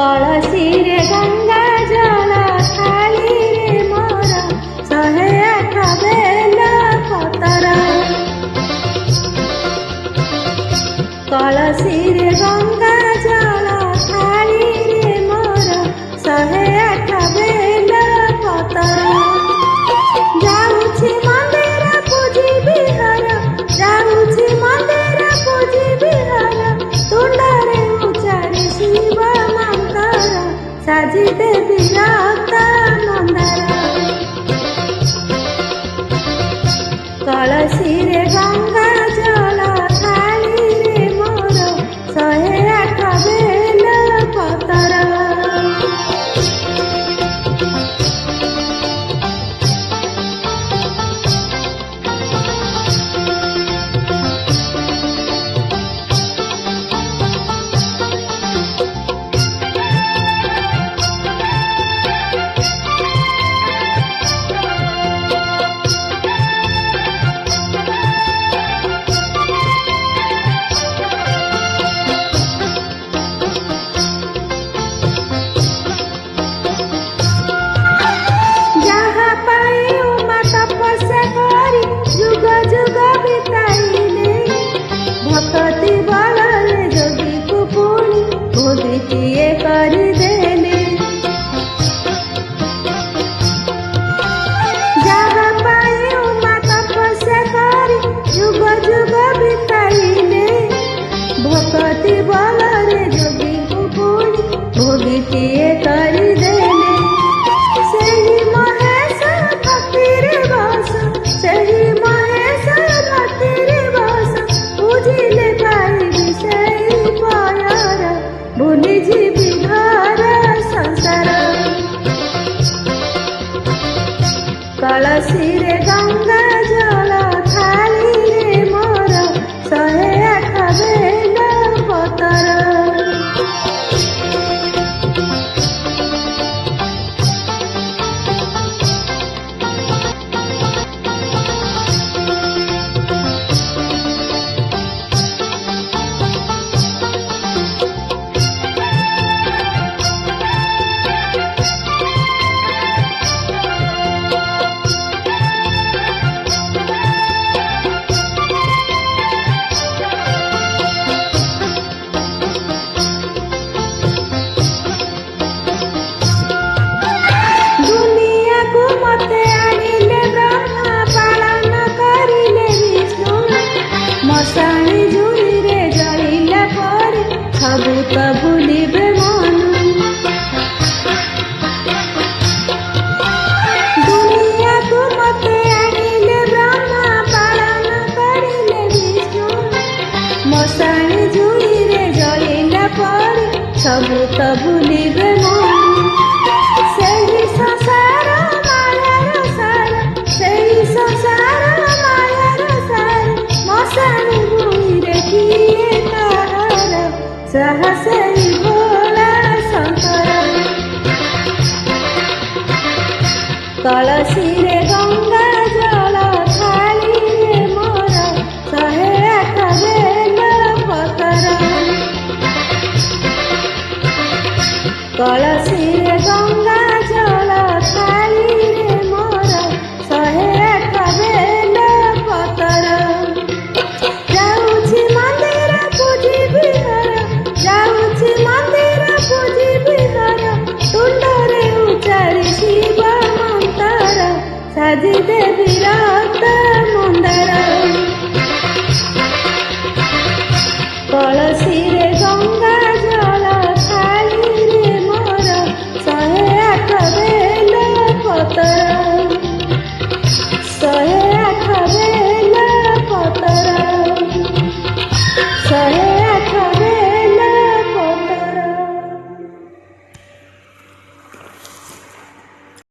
କଳସୀରେ ଗଙ୍ଗା ଜଳ ଥାଳିରେ ମୋର 108 ବେଲ ପତର। କଳସୀରେ ଗଙ୍ଗା ଜଳ ଥାଳିରେ ମୋର 108 ବେଲ ପତର। ଯାଉଛି ମନ୍ଦିର ପୂଜି ବିହାର, ଯାଉଛି ମନ୍ଦିର ପୂଜି ବିହାର, ତୁଣ୍ଡରେ ଉଚ୍ଚାରେ ଶିବ ମନ୍ତର, ସାଜିତେ ବିରକ୍ତ ମନ୍ଦାର। କଳସୀରେ ଗଙ୍ଗା ଜଳ ଥାଳିରେ ମୋର 108 ବେଲ ପତର। ଭକ୍ତି ବଳରେ ଯୋଗୀକୁ ପୁଣି ଭୋଗିଟିଏ କରିଦେଲେ। ଯାହା ପାଇଁ ଉମା ତପସ୍ୟା କରି ଯୁଗ ଯୁଗ ବିତାଇଲେ, ଭକ୍ତି ବଳରେ ଯୋଗୀକୁ ପୁଣି ଭୋଗିଟିଏ କରିଦେଲେ। ସେହି ମହେଶ ଭକ୍ତିରେ ବସ, ସେହି ମହେଶ ଭକ୍ତିରେ ବସ, ବୁଝିଲେ ପାଇବି ସେଇ ପୟର, ଭୁଲିଯିବି ଘର ସଂସାର। କଳସୀରେ ଗଙ୍ଗା ଜଳ ଥାଳିରେ ମୋର 108 ବେଲ ପତର। ମଶାଣି ଝୁରିରେ ଜଳିଲା ପରେ ସବୁ ତ ଭୁଲିବେ ମନ। ଦୁନିଆକୁ ମତେ ଆଣିଲେ ବ୍ରହ୍ମା, ପାଳନ କରିଲେ ବିଷ୍ଣୁ। ମଶାଣି ଝୁରିରେ ଜଳିଲା ପରେ ସବୁ ତ ଭୁଲିବେ ମନ। ସେହି ସଂସାର ମାୟାର ସାର, ସେହି ସଂସାର ମାୟାର ସାର, ମଶାଣି ଭୂଇଁରେ କିଏ କାହାର ସାହସ